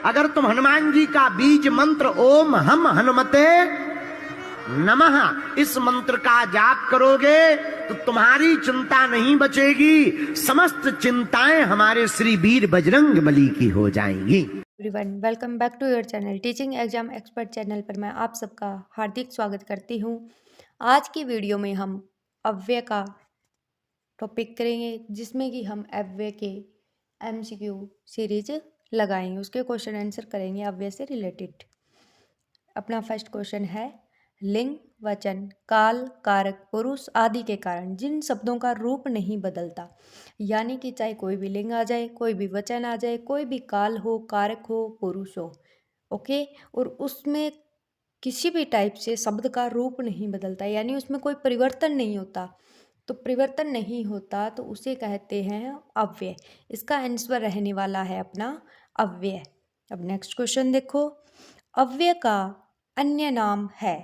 अगर तुम हनुमान जी का बीज मंत्र ओम हम हनुमते नमः इस मंत्र का जाप करोगे तो तुम्हारी चिंता नहीं बचेगी, समस्त चिंताएं हमारे श्री वीर बजरंग बली की हो जाएंगी। Everyone, welcome back to your channel teaching exam expert channel पर मैं आप सबका हार्दिक स्वागत करती हूँ। आज की वीडियो में हम अव्यय का टॉपिक करेंगे, जिसमें कि हम अव्यय के एमसीक्यू सीरीज लगाएंगे, उसके क्वेश्चन आंसर करेंगे अव्यय से रिलेटेड। अपना फर्स्ट क्वेश्चन है, लिंग, वचन, काल, कारक, पुरुष आदि के कारण जिन शब्दों का रूप नहीं बदलता, यानी कि चाहे कोई भी लिंग आ जाए, कोई भी वचन आ जाए, कोई भी काल हो, कारक हो, पुरुष हो, ओके, और उसमें किसी भी टाइप से शब्द का रूप नहीं बदलता, यानी उसमें कोई परिवर्तन नहीं होता, तो परिवर्तन नहीं होता तो उसे कहते हैं अव्यय। इसका आंसर रहने वाला है अपना अव्यय। अब नेक्स्ट क्वेश्चन देखो, अव्यय का अन्य नाम है।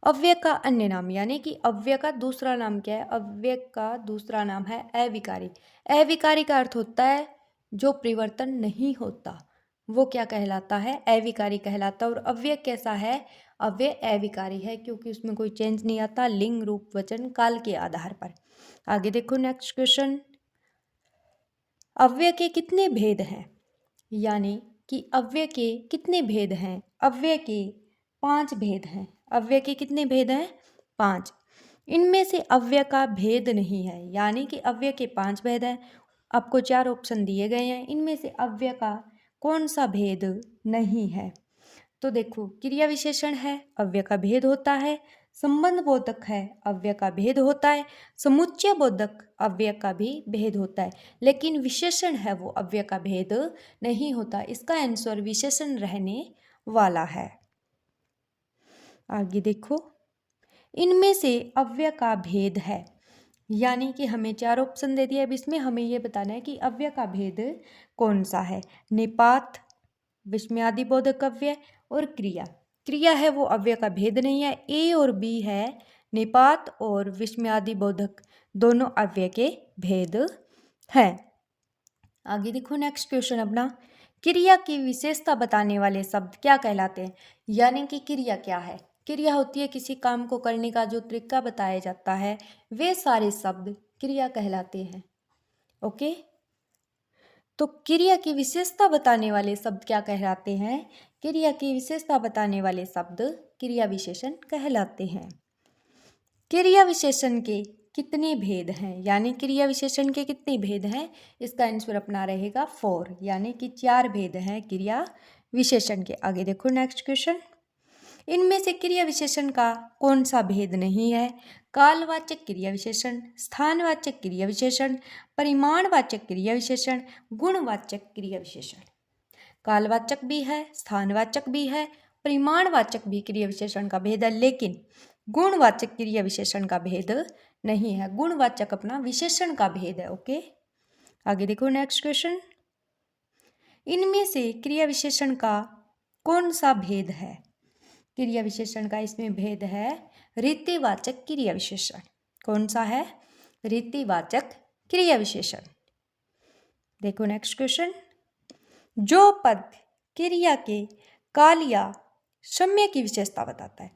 अव्यय का अन्य नाम यानी कि अव्यय का दूसरा नाम क्या है? अव्यय का दूसरा नाम है अविकारी। अविकारी का अर्थ होता है जो परिवर्तन नहीं होता, वो क्या कहलाता है? अविकारी कहलाता है। और अव्यय कैसा है? अव्यय अविकारी है, क्योंकि उसमें कोई चेंज नहीं आता लिंग, रूप, वचन, काल के आधार पर। आगे देखो नेक्स्ट क्वेश्चन, अव्यय के कितने भेद हैं? यानी कि अव्यय के कितने भेद हैं? अव्यय के 5 भेद हैं। अव्यय के कितने भेद हैं? 5। इनमें से अव्यय का भेद नहीं है, यानी कि अव्यय के 5 भेद हैं। आपको 4 ऑप्शन दिए गए हैं, इनमें से अव्यय का कौन सा भेद नहीं है? तो देखो, क्रिया विशेषण है, अव्यय का भेद होता है। संबंध बोधक है, अव्यय का भेद होता है। समुच्चय बोधक अव्यय का भी भेद होता है, लेकिन विशेषण है वो अव्यय का भेद नहीं होता। इसका आंसर विशेषण रहने वाला है। आगे देखो, इनमें से अव्यय का भेद है, यानी कि हमें 4 ऑप्शन दे दिया। अब इसमें हमें ये बताना है कि अव्यय का भेद कौन सा है। निपात, विस्मयादि बोधक अव्यय और क्रिया। क्रिया है वो अव्यय का भेद नहीं है। ए और बी है, निपात और विस्मयादि बोधक दोनों अव्यय के भेद हैं। आगे देखो नेक्स्ट क्वेश्चन अपना, क्रिया की विशेषता बताने वाले शब्द क्या कहलाते हैं? यानी कि क्रिया क्या है? क्रिया होती है किसी काम को करने का जो तरीका बताया जाता है, वे सारे शब्द क्रिया कहलाते हैं। ओके, तो क्रिया की विशेषता बताने वाले शब्द क्या कहलाते हैं? क्रिया की विशेषता बताने वाले शब्द क्रिया विशेषण कहलाते हैं। क्रिया विशेषण के कितने भेद हैं? यानी क्रिया विशेषण के कितने भेद हैं? इसका आंसर अपना रहेगा 4, यानी कि 4 भेद हैं क्रिया विशेषण के। आगे देखो नेक्स्ट क्वेश्चन, इनमें से क्रिया विशेषण का कौन सा भेद नहीं है? कालवाचक क्रिया विशेषण, स्थानवाचक क्रिया विशेषण, परिमाणवाचक क्रिया विशेषण, गुणवाचक क्रिया विशेषण। कालवाचक भी है, स्थानवाचक भी है, परिमाणवाचक भी क्रिया विशेषण का भेद है, लेकिन गुणवाचक क्रिया विशेषण का भेद नहीं है। गुणवाचक अपना विशेषण का भेद है। ओके, आगे देखो नेक्स्ट क्वेश्चन, इनमें से क्रिया विशेषण का कौन सा भेद है? क्रिया विशेषण का इसमें भेद है रीतिवाचक क्रिया विशेषण। कौन सा है? रीतिवाचक क्रिया विशेषण। देखो नेक्स्ट क्वेश्चन, जो पद क्रिया के काल या समय की विशेषता बताता है,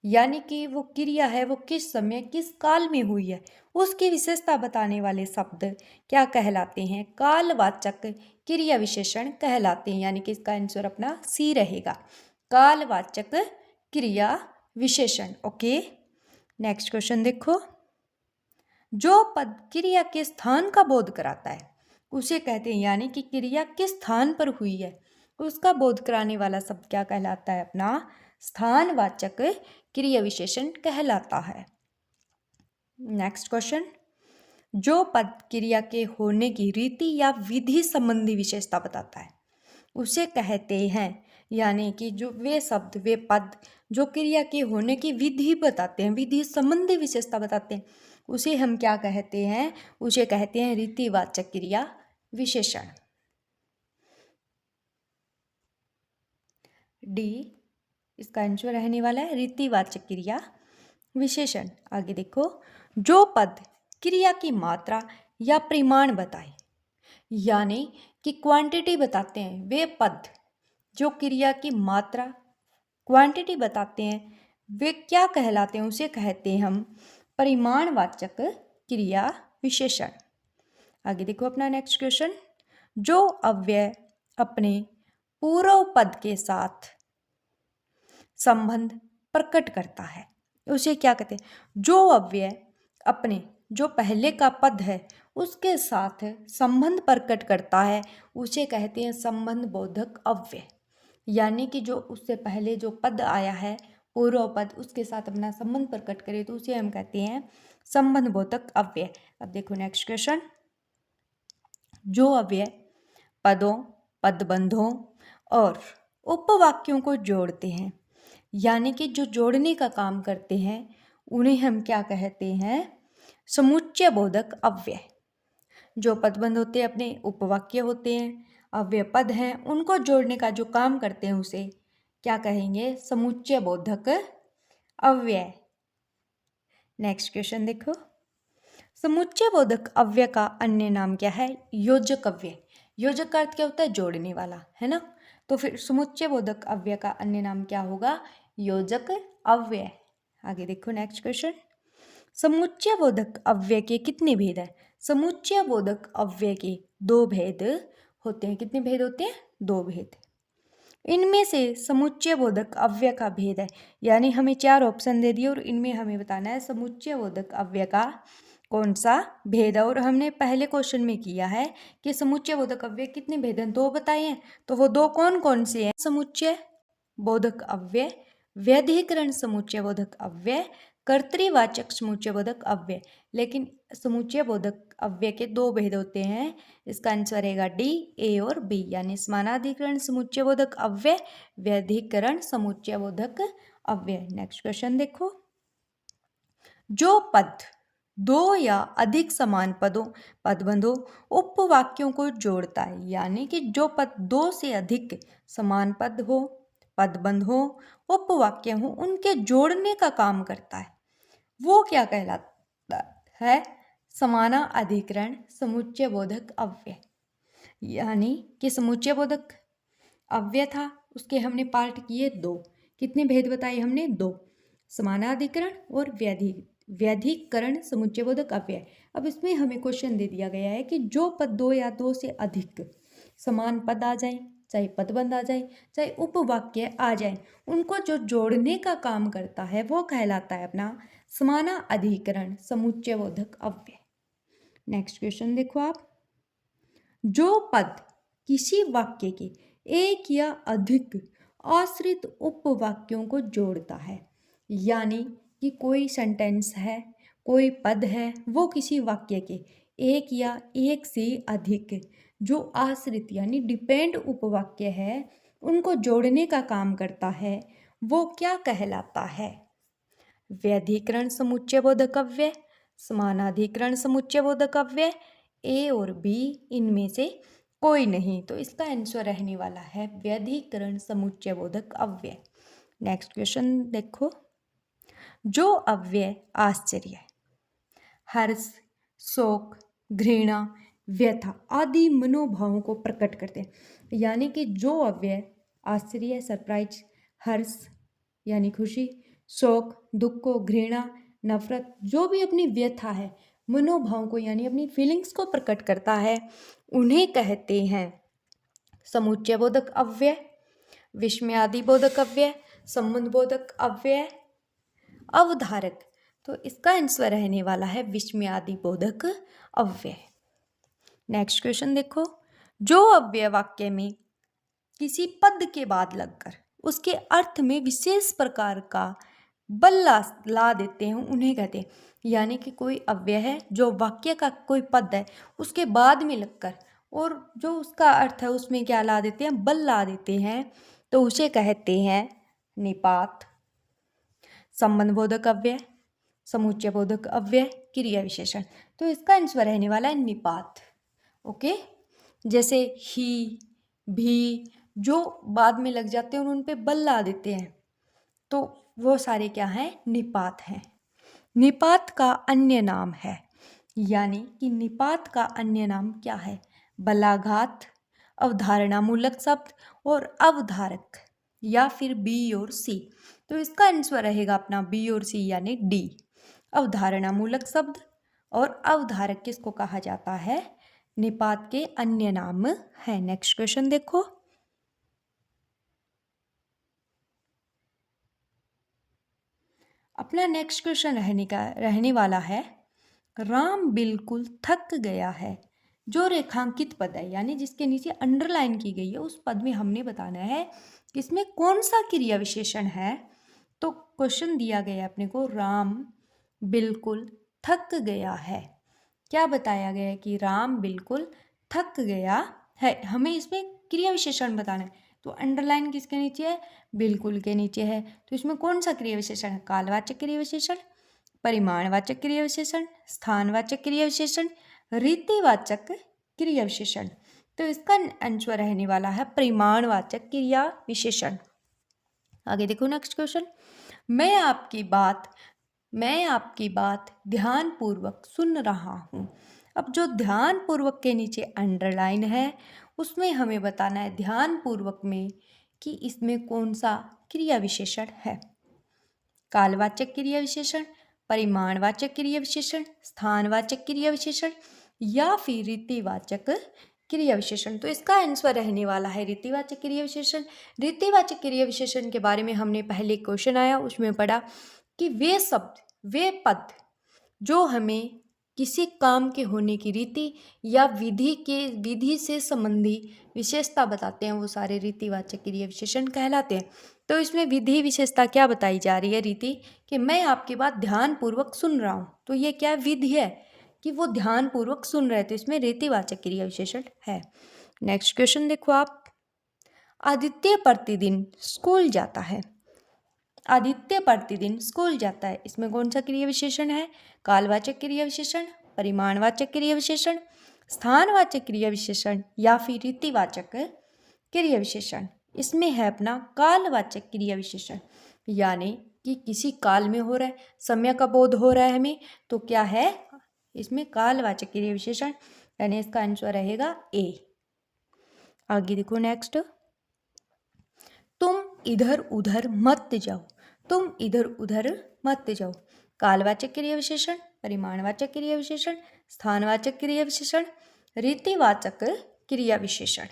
यानी कि वो क्रिया है वो किस समय किस काल में हुई है, उसकी विशेषता बताने वाले शब्द क्या कहलाते हैं? कालवाचक क्रिया विशेषण कहलाते हैं, यानी कि इसका आंसर अपना सी रहेगा, कालवाचक क्रिया विशेषण। ओके, नेक्स्ट क्वेश्चन देखो, जो पद क्रिया के स्थान का बोध कराता है उसे कहते हैं, यानी कि क्रिया किस स्थान पर हुई है उसका बोध कराने वाला शब्द क्या कहलाता है? अपना स्थानवाचक क्रिया विशेषण कहलाता है। नेक्स्ट क्वेश्चन, जो पद क्रिया के होने की रीति या विधि संबंधी विशेषता बताता है उसे कहते हैं, यानी कि जो वे शब्द वे पद जो क्रिया के होने की विधि बताते हैं, विधि संबंधी विशेषता बताते हैं, उसे हम क्या कहते हैं? उसे कहते हैं रीतिवाचक क्रिया विशेषण। डी इसका आंसर रहने वाला है रीतिवाचक क्रिया विशेषण। आगे देखो, जो पद क्रिया की मात्रा या परिमाण बताए, यानी कि क्वांटिटी बताते हैं, वे पद जो क्रिया की मात्रा क्वांटिटी बताते हैं वे क्या कहलाते हैं, उसे कहते हैं हम परिमाणवाचक क्रिया विशेषण। आगे देखो अपना नेक्स्ट क्वेश्चन। जो अव्यय अपने पूर्व पद के साथ संबंध प्रकट करता है उसे क्या कहते हैं? जो अव्यय अपने जो पहले का पद है उसके साथ संबंध प्रकट करता है उसे कहते हैं संबंध बोधक अव्यय। यानी कि जो उससे पहले जो पद आया है पूर्व पद उसके साथ अपना संबंध प्रकट करे तो उसे हम कहते हैं संबंध बोधक अव्यय। अब देखो नेक्स्ट क्वेश्चन। जो अव्यय पदों, पदबंधों और उपवाक्यों को जोड़ते हैं यानी कि जो जोड़ने का काम करते हैं उन्हें हम क्या कहते हैं? समुच्चय बोधक अव्यय। जो पदबंध होते हैं अपने उपवाक्य होते हैं, अव्यय पद हैं, उनको जोड़ने का जो काम करते हैं उसे क्या कहेंगे? समुच्चय बोधक अव्यय। नेक्स्ट क्वेश्चन देखो। समुच्चय बोधक अव्यय का अन्य नाम क्या है? योजक अव्यय। योजक का अर्थ क्या होता है? जोड़ने वाला, है ना। तो फिर समुच्चय बोधक अव्यय का अन्य नाम क्या होगा? योजक अव्यय। आगे देखो नेक्स्ट क्वेश्चन। समुच्चय बोधक अव्यय के कितने भेद हैं? समुच्चय बोधक अव्यय के 2 भेद होते हैं। कितने भेद होते हैं? 2 भेद। इनमें से समुच्चय बोधक अव्यय का भेद है, यानी हमें 4 ऑप्शन दे दिए और इनमें हमें बताना है समुच्चय बोधक अव्यय का कौन सा भेद है। और हमने पहले क्वेश्चन में किया है कि समुच्चय बोधक अव्यय कितने भेद हैं? 2 बताए हैं। तो वो 2 कौन कौन से हैं? समुच्चय बोधक अव्यय, व्यधिकरण समुच्चय बोधक अव्यय, कर्तृवाचक समुच्चय बोधक अव्यय। लेकिन समुच्चय बोधक अव्यय के 2 भेद होते हैं। इसका आंसर रहेगा डी, ए और बी, यानी समानाधिकरण समुच्चय बोधक अव्यय, व्यधिकरण समुच्चय बोधक अव्यय। नेक्स्ट क्वेश्चन देखो। जो पद 2 या अधिक समान पदों, पदबंधों, उपवाक्यों को जोड़ता है यानी कि जो पद 2 से अधिक समान पद हो, पदबंध हो, उपवाक्य हो, उनके जोड़ने का काम करता है वो क्या कहलाता है? समानाधिकरण समुच्चय बोधक अव्यय। यानी कि समुच्चय बोधक अव्यय था, उसके हमने पार्ट किए 2। कितने भेद बताए हमने? 2। समानाधिकरण और व्यधिकरण समुच्चय बोधक अव्यय। अब इसमें हमें क्वेश्चन दे दिया गया है कि जो पद 2 या 2 से अधिक समान पद आ जाए, चाहे पदबंध आ जाए, चाहे उपवाक्य आ जाए, उनको जो जोड़ने का काम करता है वो कहलाता है अपना समानाधिकरण समुच्चय बोधक अव्यय। नेक्स्ट क्वेश्चन देखो आप। जो पद किसी वाक्य के एक या अधिक आश्रित उपवाक्यों को जोड़ता है, यानी कि कोई सेंटेंस है, कोई पद है, वो किसी वाक्य के एक या एक से अधिक जो आश्रित यानी डिपेंड उपवाक्य है उनको जोड़ने का काम करता है वो क्या कहलाता है? व्यधिकरण समुच्चय बोधक अव्यय, समानाधिकरण समुच्चय बोधक अव्यय, ए और बी इनमें से कोई नहीं। तो इसका आंसर रहने वाला है व्यधिकरण समुच्चय बोधक अव्यय। नेक्स्ट क्वेश्चन देखो। जो अव्यय आश्चर्य, हर्ष, शोक, घृणा, व्यथा आदि मनोभावों को प्रकट करते हैं, यानी कि जो अव्यय आश्चर्य, सरप्राइज, हर्ष यानी खुशी, शोक, दुख को, घृणा, नफरत, जो भी अपनी व्यथा है, मनोभावों को यानी अपनी फीलिंग्स को प्रकट करता है उन्हें कहते हैं समुच्चय बोधक अव्यय, विस्मयादि बोधक अव्यय, संबंध बोधक अव्यय, अवधारक। तो इसका आंसर रहने वाला है विस्मयादि बोधक अव्यय। नेक्स्ट क्वेश्चन देखो। जो अव्यय वाक्य में किसी पद के बाद लगकर उसके अर्थ में विशेष प्रकार का बल ला देते हैं उन्हें कहते हैं, यानी कि कोई अव्यय है जो वाक्य का कोई पद है उसके बाद में लगकर और जो उसका अर्थ है उसमें क्या ला देते हैं? बल ला देते हैं, तो उसे कहते हैं निपात, संबंध बोधक अव्यय, समुच्चय बोधक अव्यय, क्रिया विशेषण। तो इसका आंसर रहने वाला है निपात। ओके, जैसे ही, भी जो बाद में लग जाते हैं और उन पे बल ला देते हैं तो वो सारे क्या हैं? निपात हैं। निपात का अन्य नाम है, यानी कि निपात का अन्य नाम क्या है? बलाघात, अवधारणा मूलक शब्द और अवधारक, या फिर बी और सी। तो इसका आंसर रहेगा अपना बी और सी यानी डी। अवधारणा मूलक शब्द और अवधारक किसको कहा जाता है? निपात के अन्य नाम है। नेक्स्ट क्वेश्चन देखो। अपना नेक्स्ट क्वेश्चन रहने वाला है, राम बिल्कुल थक गया है। जो रेखांकित पद है यानी जिसके नीचे अंडरलाइन की गई है उस पद में हमने बताना है कि इसमें कौन सा क्रिया विशेषण है। तो क्वेश्चन दिया गया है अपने को, राम बिल्कुल थक गया है। क्या बताया गया है कि राम बिल्कुल थक गया है, हमें इसमें क्रिया विशेषण बताना है। तो अंडरलाइन किसके नीचे है? बिल्कुल के नीचे है। तो इसमें कौन सा क्रिया विशेषण है? कालवाचक क्रिया विशेषण, परिमाणवाचक क्रिया विशेषण, स्थानवाचक क्रिया विशेषण, रीतिवाचक क्रिया विशेषण। तो इसका आंसर रहने वाला है परिमाणवाचक क्रिया विशेषण। आगे देखो नेक्स्ट क्वेश्चन। मैं आपकी बात ध्यानपूर्वक सुन रहा हूँ। अब जो ध्यानपूर्वक के नीचे अंडरलाइन है उसमें हमें बताना है ध्यानपूर्वक में कि इसमें कौन सा क्रिया विशेषण है। कालवाचक क्रिया विशेषण, परिमाणवाचक क्रिया विशेषण, स्थानवाचक क्रिया विशेषण या फिर रीतिवाचक क्रिया विशेषण। तो इसका आंसर रहने वाला है रीतिवाचक क्रिया विशेषण। रीतिवाचक क्रिया विशेषण के बारे में हमने पहले क्वेश्चन आया उसमें पढ़ा कि वे शब्द, वे पद जो हमें किसी काम के होने की रीति या विधि से संबंधी विशेषता बताते हैं वो सारे रीतिवाचक क्रिया विशेषण कहलाते हैं। तो इसमें विधि विशेषता क्या बताई जा रही है? रीति कि मैं आपकी बात ध्यानपूर्वक सुन रहा हूँ। तो ये क्या विधि है कि वो ध्यानपूर्वक सुन रहे, तो इसमें रीतिवाचक क्रिया विशेषण है। नेक्स्ट क्वेश्चन देखो आप। आदित्य प्रतिदिन स्कूल जाता है। आदित्य प्रतिदिन स्कूल जाता है, इसमें कौन सा क्रिया विशेषण है? कालवाचक क्रिया विशेषण, परिमाणवाचक क्रिया विशेषण, स्थानवाचक क्रिया विशेषण या फिर रीतिवाचक क्रिया विशेषण। इसमें है अपना कालवाचक क्रिया विशेषण, यानी कि किसी काल में हो रहा है, समय का बोध हो रहा है हमें, तो क्या है इसमें कालवाचक क्रिया विशेषण, यानी इसका आंसर रहेगा ए। आगे देखो नेक्स्ट। तुम इधर उधर मत जाओ। तुम इधर उधर मत जाओ। कालवाचक क्रिया विशेषण, परिमाणवाचक क्रिया विशेषण, स्थानवाचक क्रिया विशेषण, रीतिवाचक क्रिया विशेषण।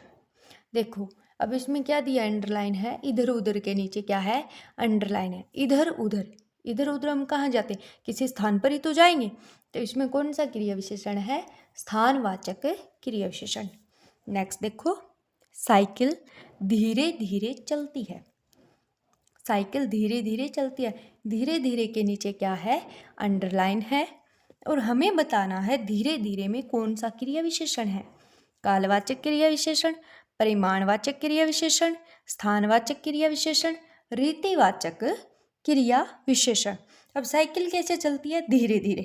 देखो अब इसमें क्या दिया अंडरलाइन है, इधर उधर के नीचे क्या है? अंडरलाइन है। इधर उधर, इधर उधर हम कहाँ जाते हैं? किसी स्थान पर ही तो जाएंगे। तो इसमें कौन सा क्रिया विशेषण है? स्थानवाचक क्रिया विशेषण। नेक्स्ट देखो। साइकिल धीरे धीरे चलती है। साइकिल धीरे धीरे चलती है, धीरे धीरे के नीचे क्या है? अंडरलाइन है। और हमें बताना है धीरे धीरे में कौन सा क्रिया विशेषण है। कालवाचक क्रिया विशेषण, परिमाणवाचक क्रिया विशेषण, स्थानवाचक क्रिया विशेषण, रीतिवाचक क्रिया विशेषण। अब साइकिल कैसे चलती है? धीरे धीरे।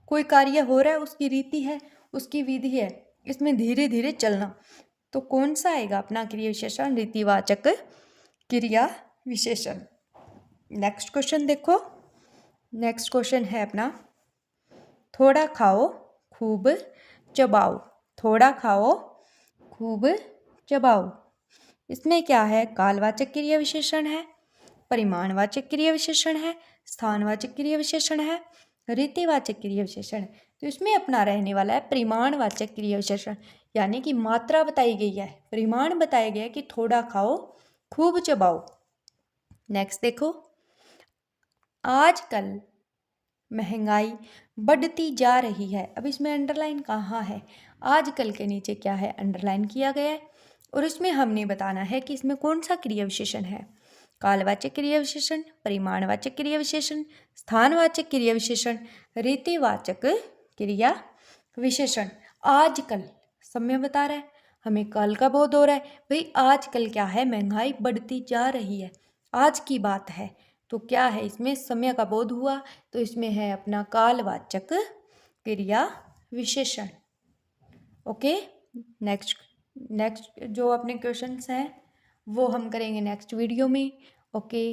कोई कार्य हो रहा है, उसकी रीति है, उसकी विधि है, इसमें धीरे धीरे चलना। तो कौन सा आएगा अपना क्रिया विशेषण? रीतिवाचक क्रिया विशेषण। नेक्स्ट क्वेश्चन देखो। नेक्स्ट क्वेश्चन है अपना, थोड़ा खाओ खूब चबाओ। थोड़ा खाओ खूब चबाओ। इसमें क्या है? कालवाचक क्रिया विशेषण है, परिमाणवाचक क्रिया विशेषण है, स्थानवाचक क्रिया विशेषण है, रीतिवाचक क्रिया विशेषण है। तो इसमें अपना रहने वाला है परिमाणवाचक क्रिया विशेषण, यानी कि मात्रा बताई गई है, परिमाण बताया गया है कि थोड़ा खाओ खूब चबाओ। नेक्स्ट देखो। आजकल महंगाई बढ़ती जा रही है। अब इसमें अंडरलाइन कहाँ है? आजकल के नीचे क्या है? अंडरलाइन किया गया है। और इसमें हमने बताना है कि इसमें कौन सा क्रिया विशेषण है। कालवाचक क्रिया विशेषण, परिमाणवाचक क्रिया विशेषण, स्थानवाचक क्रिया विशेषण, रीतिवाचक क्रिया विशेषण। आजकल समय बता रहा है, हमें कल का बोध हो रहा है, भाई आजकल क्या है? महंगाई बढ़ती जा रही है, आज की बात है। तो क्या है इसमें? समय का बोध हुआ, तो इसमें है अपना कालवाचक क्रिया विशेषण। ओके। नेक्स्ट जो अपने क्वेश्चंस हैं वो हम करेंगे नेक्स्ट वीडियो में। ओके,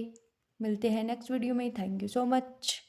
मिलते हैं नेक्स्ट वीडियो में। Thank you so much.